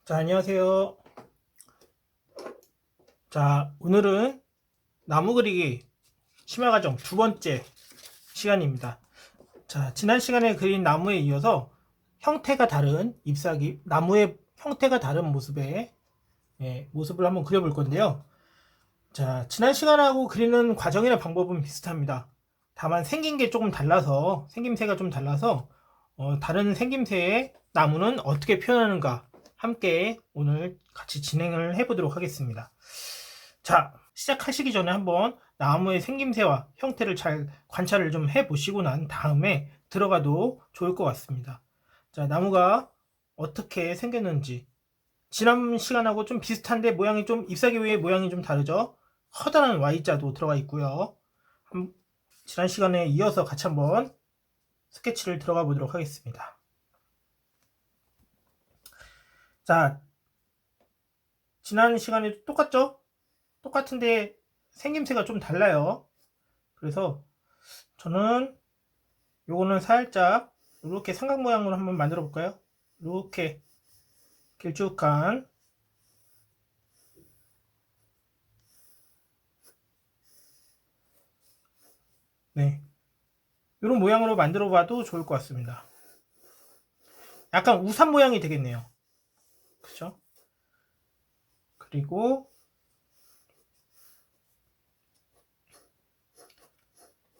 자, 안녕하세요. 자, 오늘은 나무 그리기 심화과정 두 번째 시간입니다. 자, 지난 시간에 그린 나무에 이어서 형태가 다른 잎사귀, 나무의 형태가 다른 모습의 모습을 한번 그려볼 건데요. 자, 지난 시간하고 그리는 과정이나 방법은 비슷합니다. 다만 생긴 게 조금 달라서, 생김새가 좀 달라서 다른 생김새의 나무는 어떻게 표현하는가 함께 오늘 같이 진행을 해보도록 하겠습니다. 자, 시작하시기 전에 한번 나무의 생김새와 형태를 잘 관찰을 좀 해보시고 난 다음에 들어가도 좋을 것 같습니다. 자, 나무가 어떻게 생겼는지 지난 시간하고 좀 비슷한데 모양이 좀 잎사귀 위에 모양이 좀 다르죠. 커다란 Y자도 들어가 있고요. 지난 시간에 이어서 같이 한번 스케치를 들어가 보도록 하겠습니다. 자, 지난 시간에 똑같죠? 똑같은데 생김새가 좀 달라요. 그래서 저는 요거는 살짝 이렇게 삼각 모양으로 한번 만들어 볼까요? 이렇게 길쭉한 이런 모양으로 만들어 봐도 좋을 것 같습니다. 약간 우산 모양이 되겠네요. 그렇죠? 그리고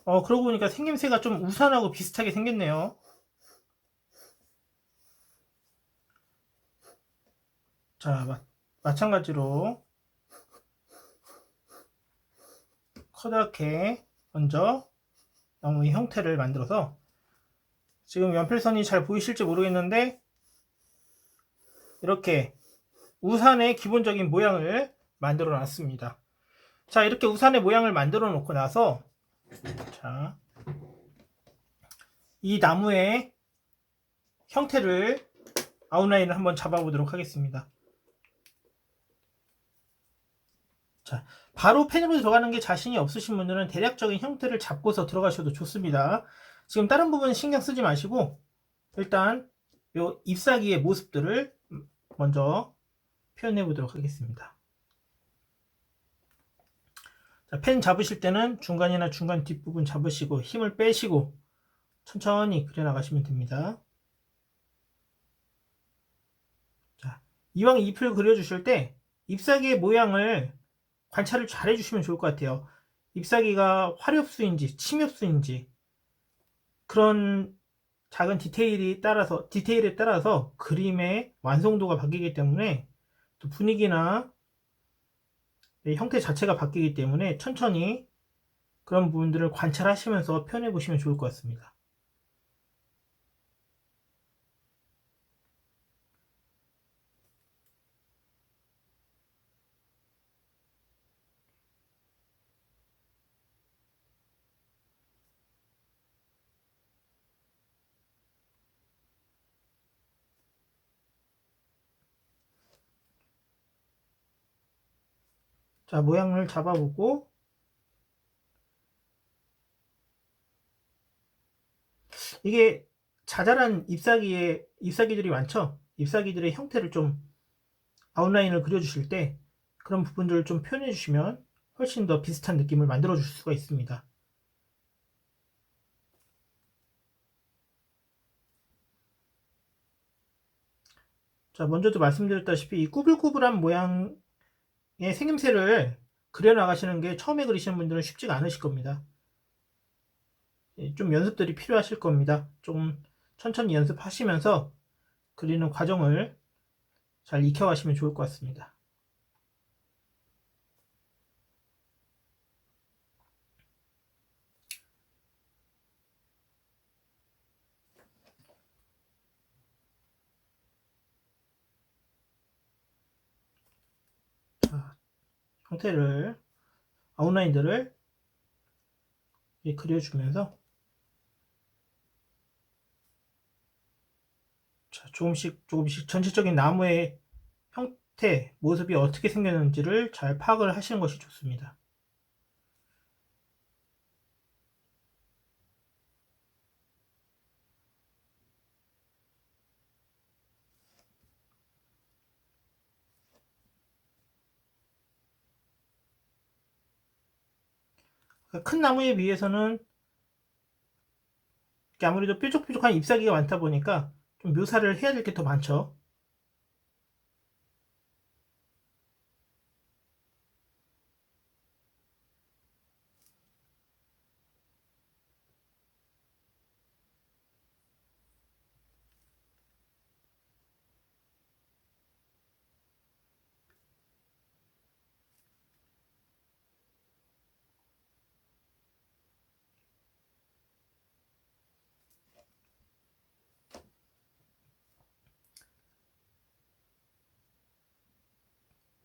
그러고 보니까 생김새가 좀 우산하고 비슷하게 생겼네요. 자, 마찬가지로 커다랗게 먼저 나무의 형태를 만들어서 지금 연필선이 잘 보이실지 모르겠는데 이렇게 우산의 기본적인 모양을 만들어 놨습니다. 자, 이렇게 우산의 모양을 만들어 놓고 나서 자, 이 나무의 형태를 아웃라인을 한번 잡아보도록 하겠습니다. 자, 바로 펜으로 들어가는 게 자신이 없으신 분들은 대략적인 형태를 잡고서 들어가셔도 좋습니다. 지금 다른 부분 신경 쓰지 마시고 일단 요 잎사귀의 모습들을 먼저 표현해 보도록 하겠습니다. 자, 펜 잡으실 때는 중간이나 중간 뒷부분 잡으시고 힘을 빼시고 천천히 그려나가시면 됩니다. 자, 이왕 잎을 그려주실 때 잎사귀의 모양을 관찰을 잘 해주시면 좋을 것 같아요. 잎사귀가 화렵수인지 침엽수인지 그런 작은 디테일에 따라서 그림의 완성도가 바뀌기 때문에 또 분위기나 형태 자체가 바뀌기 때문에 천천히 그런 부분들을 관찰하시면서 표현해 보시면 좋을 것 같습니다. 자, 모양을 잡아보고 이게 자잘한 잎사귀들이 많죠? 잎사귀들의 형태를 좀 아웃라인을 그려주실 때 그런 부분들을 좀 표현해 주시면 훨씬 더 비슷한 느낌을 만들어 줄 수가 있습니다. 자, 먼저도 말씀드렸다시피 이 꾸불꾸불한 모양의 생김새를 그려나가시는 게 처음에 그리시는 분들은 쉽지가 않으실 겁니다. 좀 연습들이 필요하실 겁니다. 좀 천천히 연습하시면서 그리는 과정을 잘 익혀가시면 좋을 것 같습니다. 자, 형태를 아웃라인들을 그려주면서 자, 조금씩 전체적인 나무의 형태, 모습이 어떻게 생겼는지를 잘 파악을 하시는 것이 좋습니다. 큰 나무에 비해서는 아무래도 뾰족뾰족한 잎사귀가 많다 보니까 좀 묘사를 해야 될 게 더 많죠.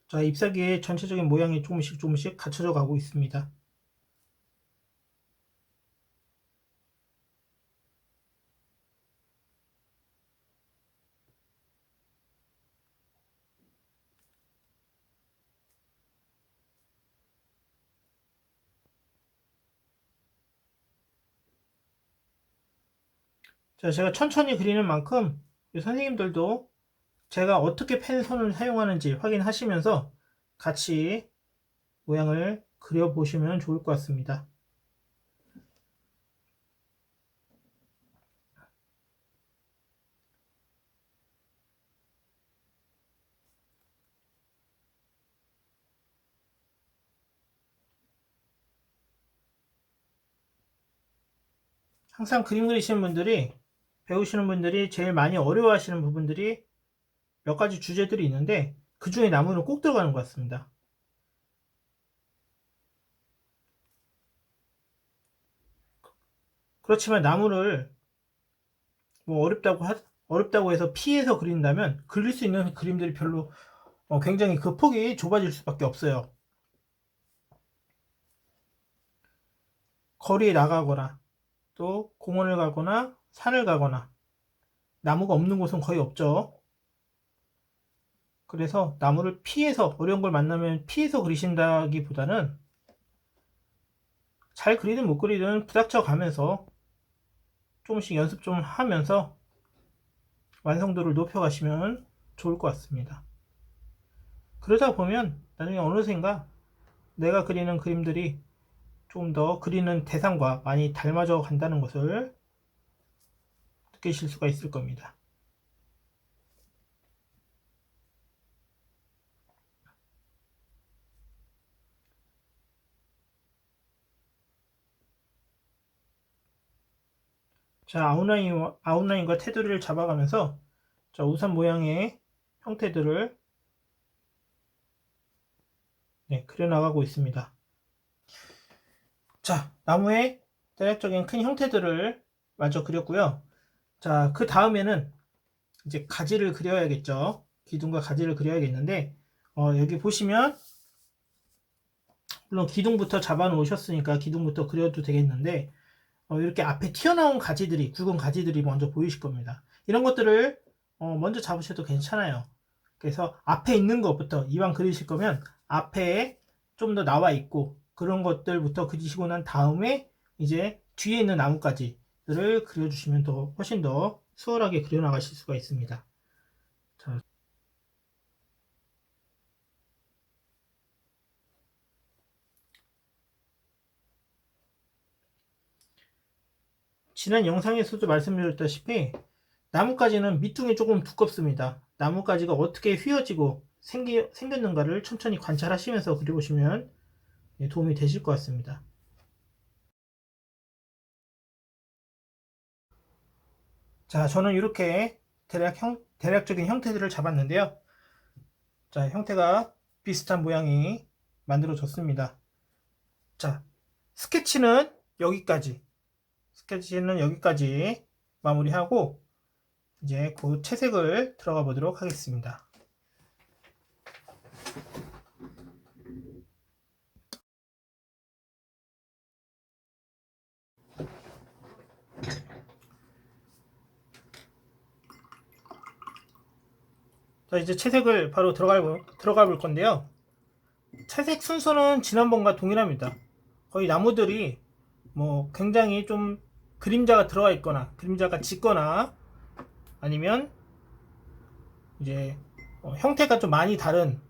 자, 잎사귀의 전체적인 모양이 조금씩 갖춰져 가고 있습니다. 자, 제가 천천히 그리는 만큼 선생님들도 제가 어떻게 펜손을 사용하는지 확인하시면서 같이 모양을 그려보시면 좋을 것 같습니다. 항상 그림 그리시는 분들이, 배우시는 분들이 제일 많이 어려워하시는 부분들이 몇 가지 주제들이 있는데 그 중에 나무는 꼭 들어가는 것 같습니다. 그렇지만 나무를 뭐 어렵다고 해서 피해서 그린다면 그릴 수 있는 그림들이 별로 굉장히 그 폭이 좁아질 수밖에 없어요. 거리에 나가거나 또 공원을 가거나 산을 가거나 나무가 없는 곳은 거의 없죠. 그래서 나무를 피해서, 어려운 걸 만나면 피해서 그리신다기보다는 잘 그리든 못 그리든 부닥쳐 가면서 조금씩 연습 좀 하면서 완성도를 높여가시면 좋을 것 같습니다. 그러다 보면 나중에 어느샌가 내가 그리는 그림들이 좀 더 그리는 대상과 많이 닮아져 간다는 것을 느끼실 수가 있을 겁니다. 자, 아웃라인과 테두리를 잡아가면서 자, 우산 모양의 형태들을 그려나가고 있습니다. 자, 나무의 대략적인 큰 형태들을 마저 그렸고요. 자, 그 다음에는 이제 가지를 그려야겠죠. 기둥과 가지를 그려야겠는데 여기 보시면 물론 기둥부터 잡아 놓으셨으니까 기둥부터 그려도 되겠는데 이렇게 앞에 튀어나온 가지들이, 굵은 가지들이 먼저 보이실 겁니다. 이런 것들을 먼저 잡으셔도 괜찮아요. 그래서 앞에 있는 것부터, 이왕 그리실 거면 앞에 좀 더 나와 있고 그런 것들부터 그리시고 난 다음에 이제 뒤에 있는 나뭇가지들을 그려주시면 훨씬 더 수월하게 그려나가실 수가 있습니다. 자, 지난 영상에서도 말씀드렸다시피 나뭇가지는 밑둥이 조금 두껍습니다. 나뭇가지가 어떻게 휘어지고 생겼는가를 천천히 관찰하시면서 그려보시면 도움이 되실 것 같습니다. 자, 저는 이렇게 대략적인 형태들을 잡았는데요. 자, 형태가 비슷한 모양이 만들어졌습니다. 자, 스케치는 여기까지 마무리하고 이제 그 채색을 들어가 보도록 하겠습니다. 자, 이제 채색을 바로 들어가 볼 건데요. 채색 순서는 지난번과 동일합니다. 거의 나무들이 뭐 굉장히 좀 그림자가 들어가 있거나 그림자가 짙거나 아니면 이제 형태가 좀 많이 다른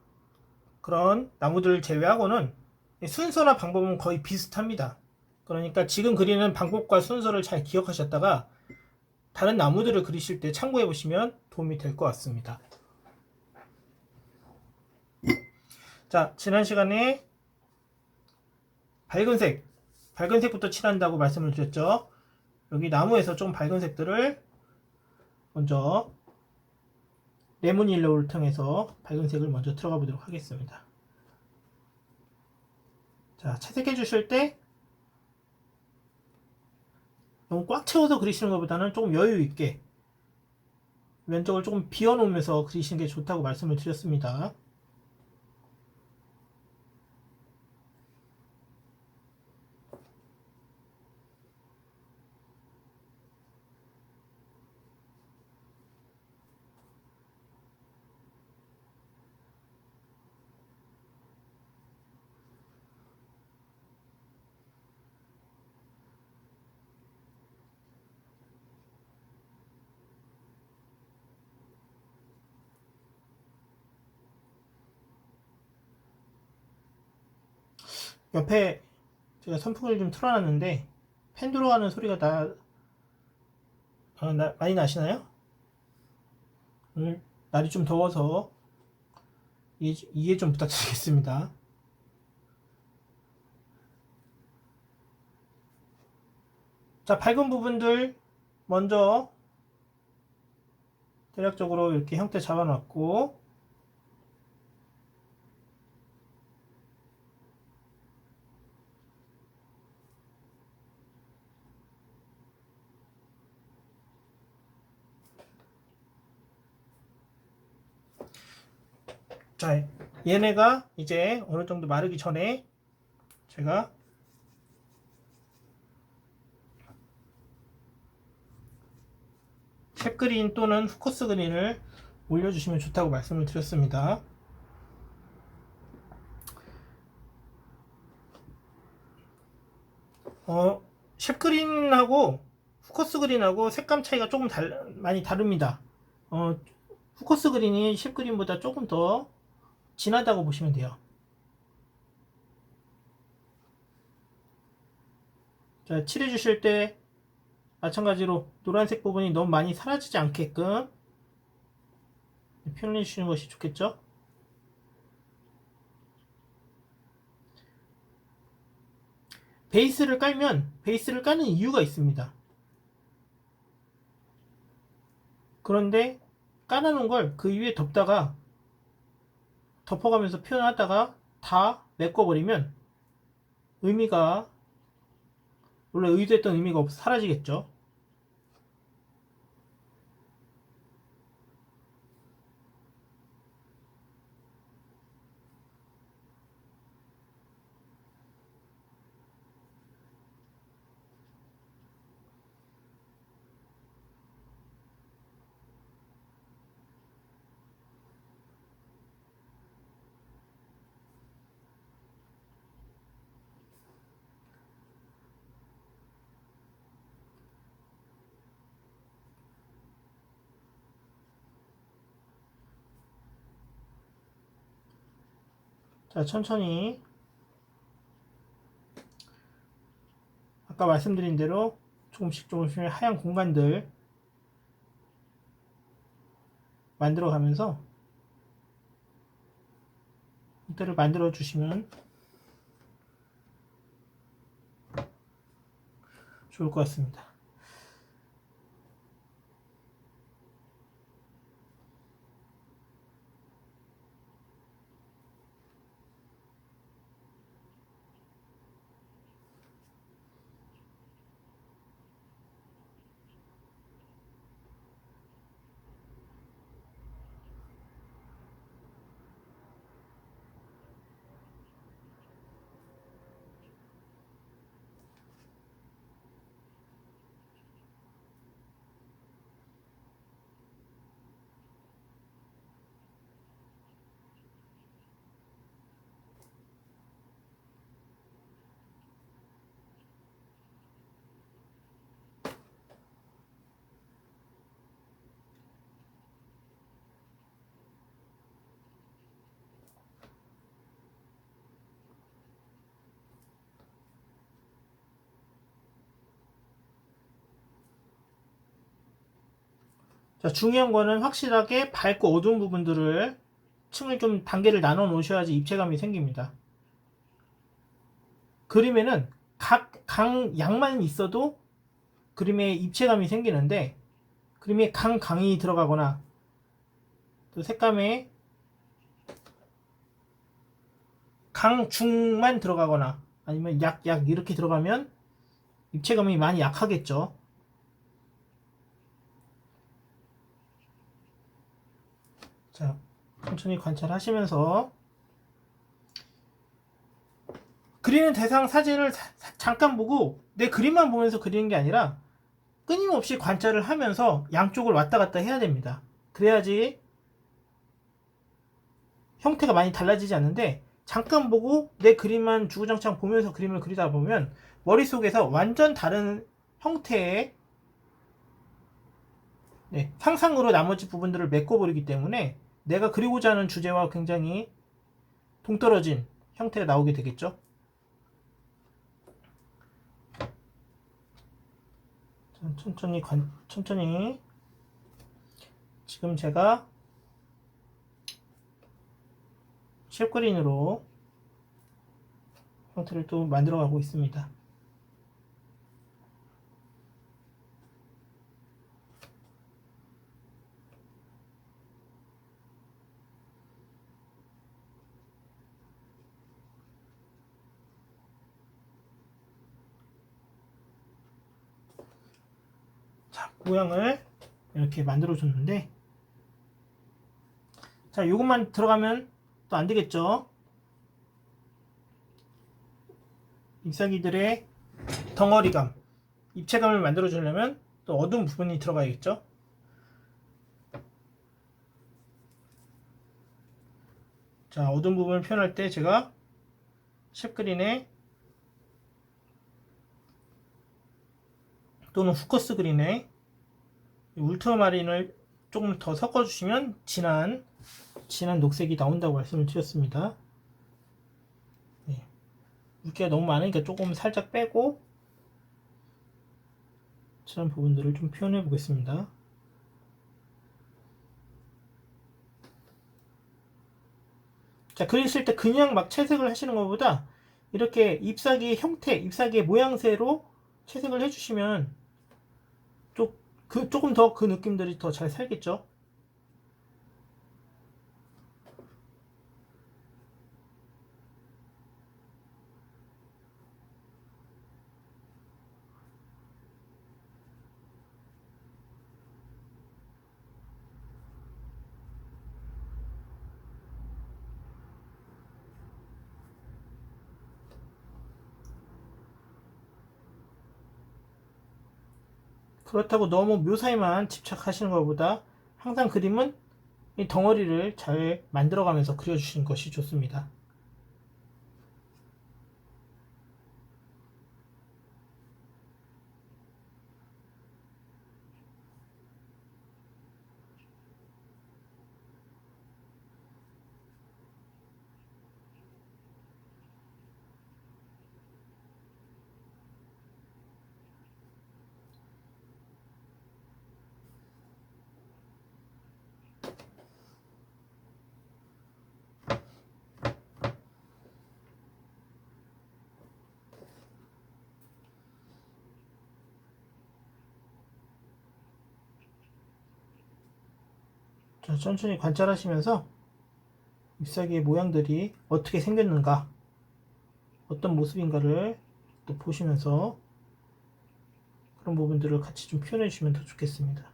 그런 나무들을 제외하고는 순서나 방법은 거의 비슷합니다. 그러니까 지금 그리는 방법과 순서를 잘 기억하셨다가 다른 나무들을 그리실 때 참고해 보시면 도움이 될 것 같습니다. 자, 지난 시간에 밝은 색부터 칠한다고 말씀을 드렸죠. 여기 나무에서 좀 밝은 색들을 먼저 레몬 옐로우를 통해서 밝은 색을 먼저 들어가 보도록 하겠습니다. 자, 채색해 주실 때 너무 꽉 채워서 그리시는 것보다는 조금 여유 있게 면적을 조금 비워 놓으면서 그리시는 게 좋다고 말씀을 드렸습니다. 옆에 제가 선풍기를 좀 틀어놨는데 팬 들어가는 소리가 많이 나시나요? 오늘 날이 좀 더워서 이해 좀 부탁드리겠습니다. 자, 밝은 부분들 먼저 대략적으로 이렇게 형태 잡아놨고, 자, 얘네가 이제 어느 정도 마르기 전에 제가 캡그린 또는 후커스 그린을 올려주시면 좋다고 말씀을 드렸습니다. 캡그린하고 후커스 그린하고 색감 차이가 조금 많이 다릅니다. 후커스 그린이 캡그린보다 조금 더 진하다고 보시면 돼요. 자, 칠해 주실 때 마찬가지로 노란색 부분이 너무 많이 사라지지 않게끔 표현해 주시는 것이 좋겠죠? 베이스를 깔면 베이스를 까는 이유가 있습니다. 그런데 깔아놓은 걸 그 위에 덮어가면서 표현하다가 다 메꿔버리면 의미가, 원래 의도했던 의미가 사라지겠죠. 자, 천천히 아까 말씀드린 대로 조금씩 하얀 공간들 만들어 가면서 형태를 만들어 주시면 좋을 것 같습니다. 자, 중요한 거는 확실하게 밝고 어두운 부분들을 층을 좀 단계를 나눠 놓으셔야지 입체감이 생깁니다. 그림에는 각 강 양만 있어도 그림에 입체감이 생기는데, 그림에 강이 들어가거나 또 색감에 강중만 들어가거나 아니면 약 이렇게 들어가면 입체감이 많이 약하겠죠. 자, 천천히 관찰하시면서 그리는 대상 사진을 잠깐 보고 내 그림만 보면서 그리는 게 아니라 끊임없이 관찰을 하면서 양쪽을 왔다 갔다 해야 됩니다. 그래야지 형태가 많이 달라지지 않는데, 잠깐 보고 내 그림만 주구장창 보면서 그림을 그리다 보면 머릿속에서 완전 다른 형태의 상상으로 나머지 부분들을 메꿔버리기 때문에 내가 그리고자 하는 주제와 굉장히 동떨어진 형태가 나오게 되겠죠. 천천히 지금 제가 쉘그린으로 형태를 또 만들어 가고 있습니다. 자, 모양을 이렇게 만들어 줬는데, 자, 요것만 들어가면 또 안 되겠죠. 잎사귀들의 덩어리감, 입체감을 만들어 주려면 또 어두운 부분이 들어가야겠죠. 자, 어두운 부분을 표현할 때 제가 쉽그린에 또는 후커스 그린에 울트라마린을 조금 더 섞어주시면 진한 녹색이 나온다고 말씀을 드렸습니다. 네. 물기가 너무 많으니까 조금 살짝 빼고 저런 부분들을 좀 표현해 보겠습니다. 자, 그리실 때 그냥 막 채색을 하시는 것보다 이렇게 잎사귀의 형태, 잎사귀의 모양새로 채색을 해주시면 조금 더 그 느낌들이 더 잘 살겠죠. 그렇다고 너무 묘사에만 집착하시는 것보다 항상 그림은 이 덩어리를 잘 만들어가면서 그려주시는 것이 좋습니다. 자, 천천히 관찰하시면서 잎사귀의 모양들이 어떻게 생겼는가, 어떤 모습인가를 또 보시면서 그런 부분들을 같이 좀 표현해 주시면 더 좋겠습니다.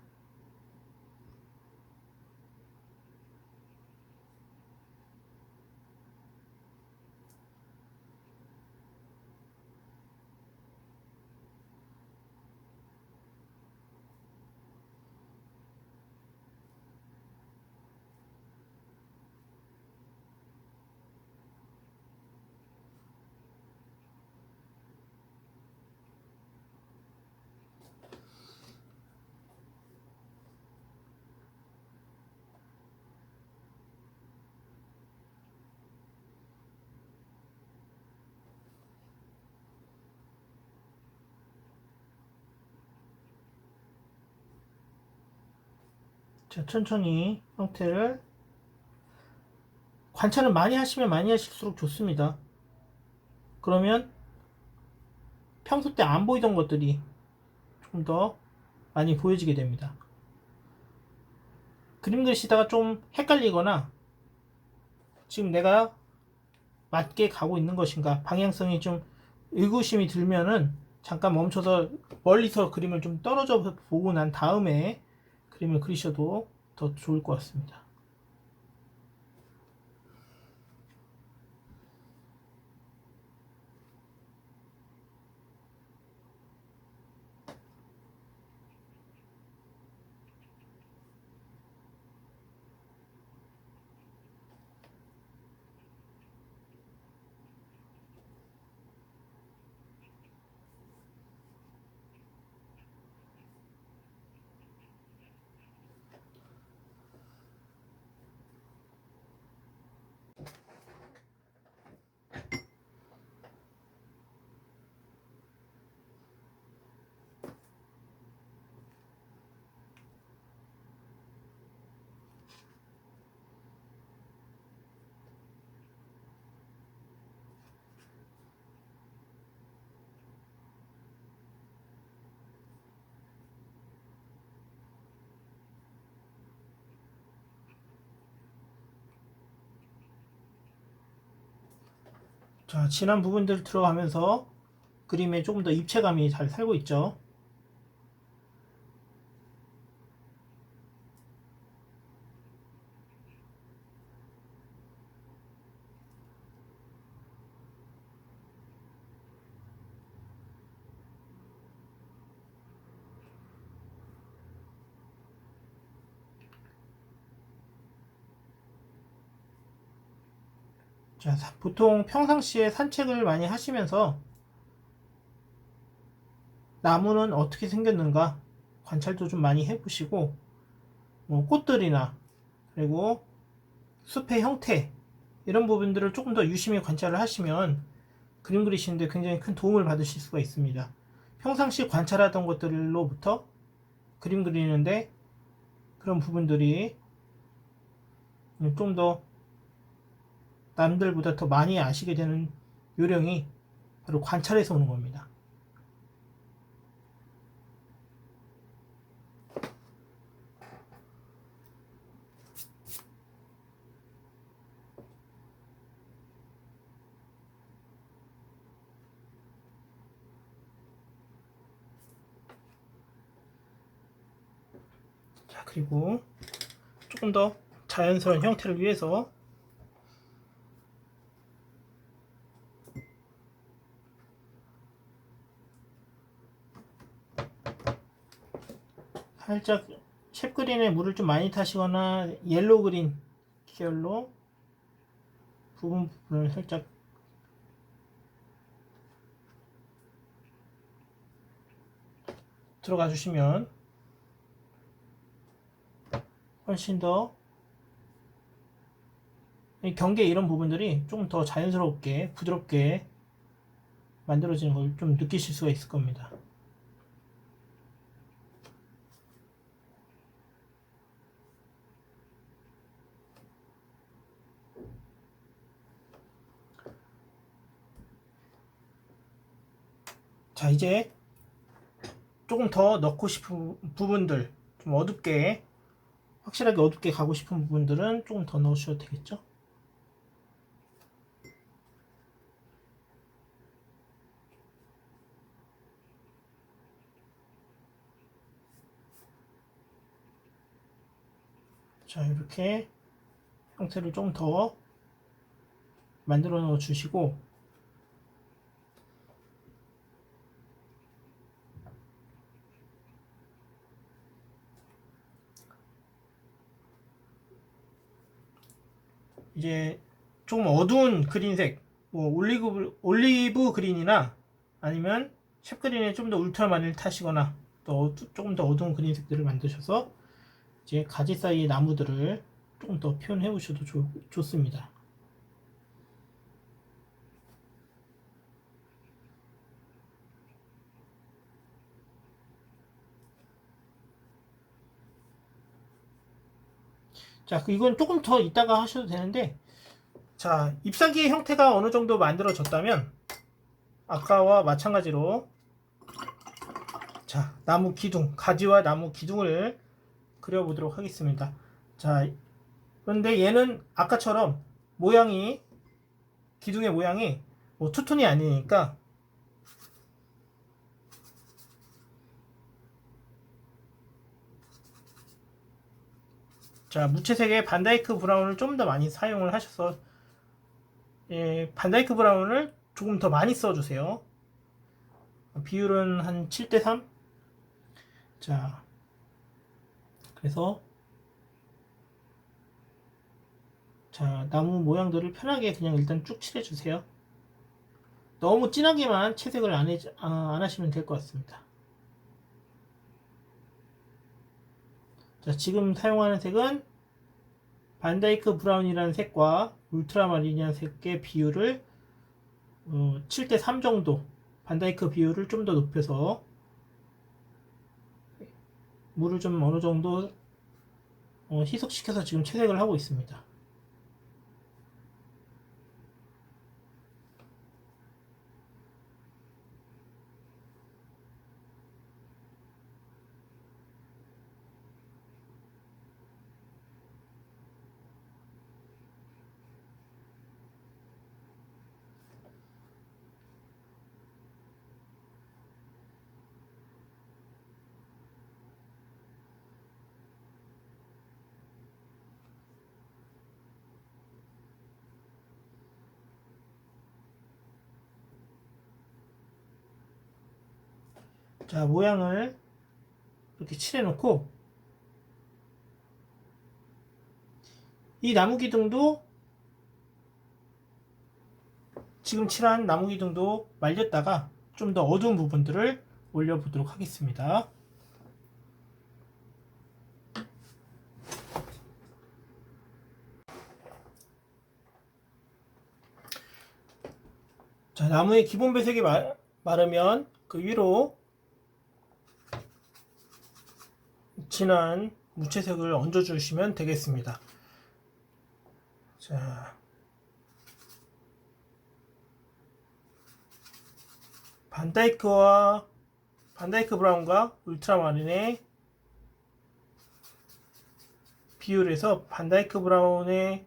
자, 천천히 형태를 관찰을 많이 하시면 많이 하실수록 좋습니다. 그러면 평소 때 안 보이던 것들이 좀 더 많이 보여지게 됩니다. 그림 그리시다가 좀 헷갈리거나 지금 내가 맞게 가고 있는 것인가 방향성이 좀 의구심이 들면은 잠깐 멈춰서 멀리서 그림을 좀 떨어져 보고 난 다음에 그림을 그리셔도 더 좋을 것 같습니다. 자, 진한 부분들 들어가면서 그림에 조금 더 입체감이 잘 살고 있죠. 자, 보통 평상시에 산책을 많이 하시면서 나무는 어떻게 생겼는가 관찰도 좀 많이 해보시고 뭐 꽃들이나 그리고 숲의 형태 이런 부분들을 조금 더 유심히 관찰을 하시면 그림 그리시는데 굉장히 큰 도움을 받으실 수가 있습니다. 평상시 관찰하던 것들로부터 그림 그리는데 그런 부분들이 좀 더 남들보다 더 많이 아시게 되는 요령이 바로 관찰에서 오는 겁니다. 자, 그리고 조금 더 자연스러운 형태를 위해서 살짝 샵그린에 물을 좀 많이 타시거나 옐로우 그린 계열로 부분을 살짝 들어가 주시면 훨씬 더 경계 이런 부분들이 좀 더 자연스럽게 부드럽게 만들어지는 걸 좀 느끼실 수가 있을 겁니다. 자, 이제 조금 더 넣고 싶은 부분들 좀 어둡게 확실하게 어둡게 가고 싶은 부분들은 조금 더 넣으셔도 되겠죠. 자, 이렇게 형태를 좀 더 만들어 넣어 주시고 이제 좀 어두운 그린색 뭐 올리브 그린이나 아니면 샵그린에 좀 더 울트라마린을 타시거나 또 조금 더 어두운 그린색들을 만드셔서 이제 가지 사이의 나무들을 조금 더 표현해 보셔도 좋습니다. 자, 이건 조금 더 이따가 하셔도 되는데, 자, 잎사귀의 형태가 어느 정도 만들어졌다면 아까와 마찬가지로 자, 나무 기둥, 가지와 나무 기둥을 그려보도록 하겠습니다. 자, 그런데 얘는 아까처럼 모양이, 기둥의 모양이 뭐 투톤이 아니니까 자, 무채색의 반다이크 브라운을 좀 더 많이 사용을 하셔서 예, 반다이크 브라운을 조금 더 많이 써주세요. 비율은 한 7대3. 자, 그래서 자, 나무 모양들을 편하게 그냥 일단 쭉 칠해주세요. 너무 진하게만 채색을 안 하시면 될 것 같습니다. 자, 지금 사용하는 색은 반다이크 브라운이라는 색과 울트라마린이라는 색의 비율을 7대3 정도, 반다이크 비율을 좀 더 높여서 물을 좀 어느 정도 희석시켜서 지금 채색을 하고 있습니다. 자, 모양을 이렇게 칠해놓고 이 나무 기둥도 지금 칠한 나무 기둥도 말렸다가 좀 더 어두운 부분들을 올려보도록 하겠습니다. 자, 나무의 기본 배색이 마르면 그 위로 진한 무채색을 얹어주시면 되겠습니다. 자, 반다이크 브라운과 울트라마린의 비율에서 반다이크 브라운의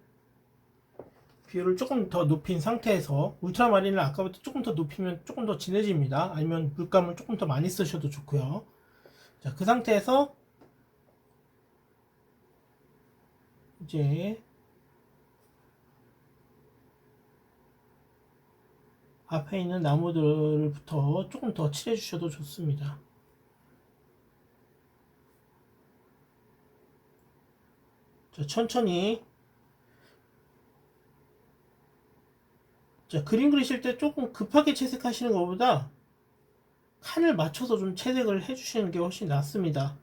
비율을 조금 더 높인 상태에서 울트라마린을 아까부터 조금 더 높이면 조금 더 진해집니다. 아니면 물감을 조금 더 많이 쓰셔도 좋고요. 자, 그 상태에서 이제 앞에 있는 나무들부터 조금 더 칠해 주셔도 좋습니다. 자, 천천히. 자, 그림 그리실 때 조금 급하게 채색하시는 것보다 칸을 맞춰서 좀 채색을 해주시는 게 훨씬 낫습니다.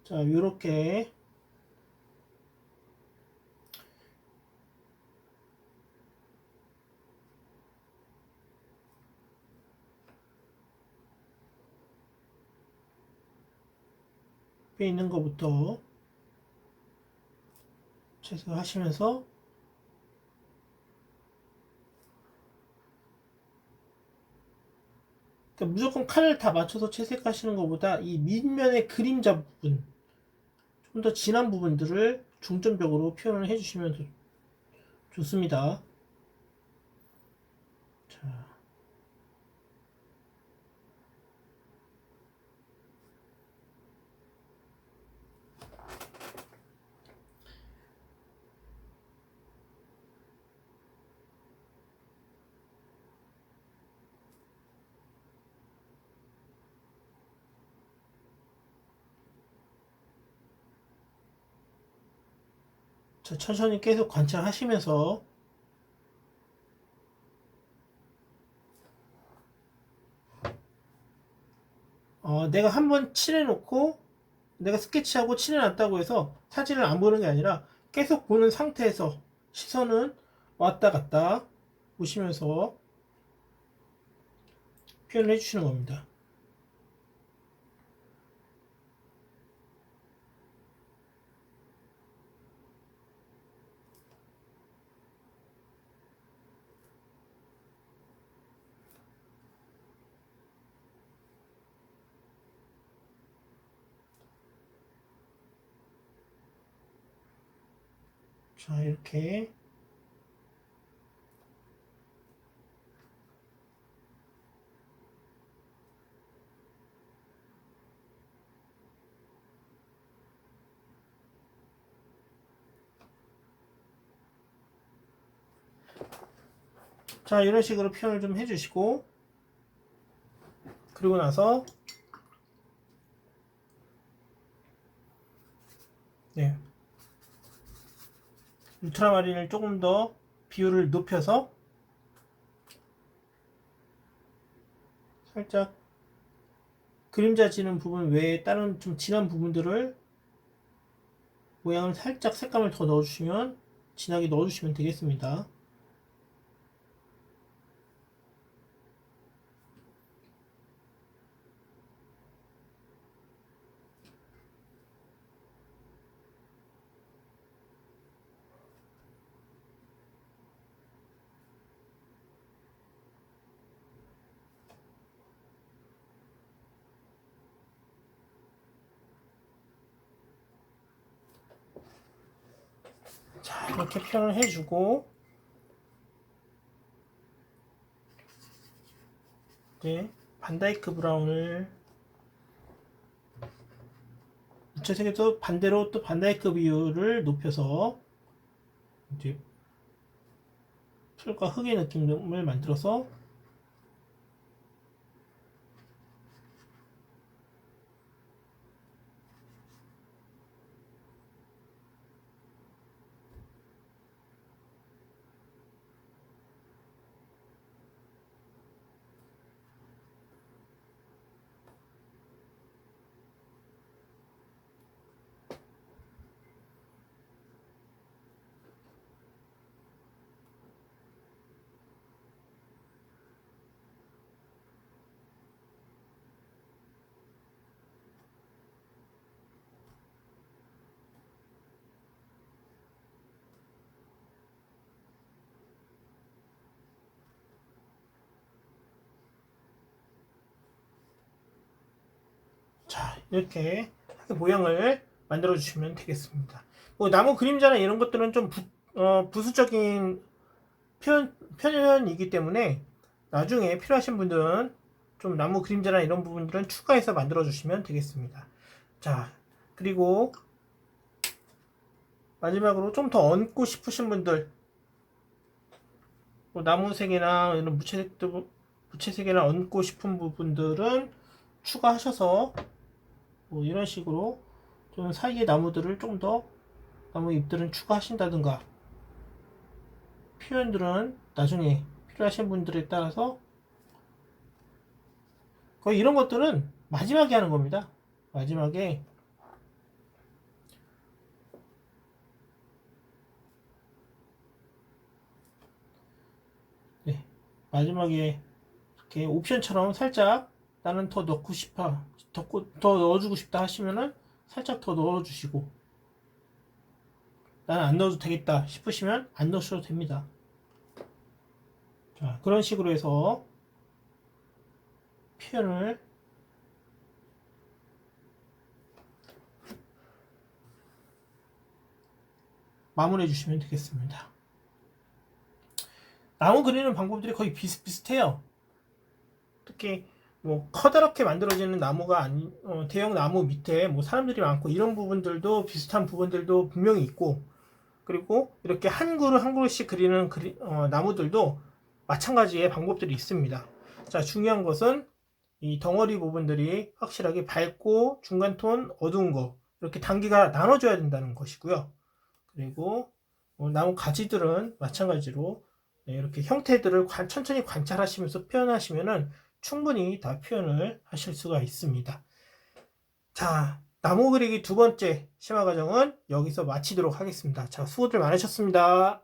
자, 요렇게 옆에 있는 것부터 채색하시면서 그러니까 무조건 칸을 다 맞춰서 채색하시는 것보다 이 밑면의 그림자 부분 좀 더 진한 부분들을 중점적으로 표현을 해주시면 좋습니다. 자, 천천히 계속 관찰하시면서 내가 한번 칠해놓고 내가 스케치하고 칠해놨다고 해서 사진을 안 보는 게 아니라 계속 보는 상태에서 시선은 왔다 갔다 보시면서 표현을 해주시는 겁니다. 자, 이렇게 자, 이런 식으로 표현을 좀 해주시고, 그리고 나서 네, 울트라마린을 조금 더 비율을 높여서 살짝 그림자 지는 부분 외에 다른 좀 진한 부분들을 모양을 살짝 색감을 더 넣어주시면 진하게 넣어주시면 되겠습니다. 자, 이렇게 표현을 해주고 이제 반다이크 브라운을 무채색에도 반대로 또 반다이크 비율을 높여서 이제 풀과 흙의 느낌을 만들어서 자, 이렇게 모양을 만들어 주시면 되겠습니다. 뭐 나무 그림자나 이런 것들은 좀 부수적인 표현이기 때문에 나중에 필요하신 분들은 좀 나무 그림자나 이런 부분들은 추가해서 만들어 주시면 되겠습니다. 자, 그리고 마지막으로 좀 더 얹고 싶으신 분들, 뭐 나무색이나 이런 무채색이나 얹고 싶은 부분들은 추가하셔서 뭐 이런 식으로 좀 사이에 나무들을 좀 더 나무 잎들은 추가하신다든가 표현들은 나중에 필요하신 분들에 따라서 거의 이런 것들은 마지막에 하는 겁니다. 마지막에 네, 마지막에 이렇게 옵션처럼 살짝 나는 더 넣고 싶어 더 넣어주고 싶다 하시면은 살짝 더 넣어주시고 나는 안 넣어도 되겠다 싶으시면 안 넣으셔도 됩니다. 자, 그런 식으로 해서 표현을 마무리해 주시면 되겠습니다. 나무 그리는 방법들이 거의 비슷비슷해요. 특히 뭐 커다랗게 만들어지는 나무가 아닌 대형 나무 밑에 뭐 사람들이 많고 이런 부분들도 비슷한 부분들도 분명히 있고, 그리고 이렇게 한 그루 한 그루씩 그리는 나무들도 마찬가지의 방법들이 있습니다. 자, 중요한 것은 이 덩어리 부분들이 확실하게 밝고 중간 톤 어두운 거 이렇게 단계가 나눠져야 된다는 것이고요. 그리고 나무 가지들은 마찬가지로 이렇게 형태들을 천천히 관찰하시면서 표현하시면은 충분히 다 표현을 하실 수가 있습니다. 자, 나무 그리기 두 번째 심화 과정은 여기서 마치도록 하겠습니다. 자, 수고들 많으셨습니다.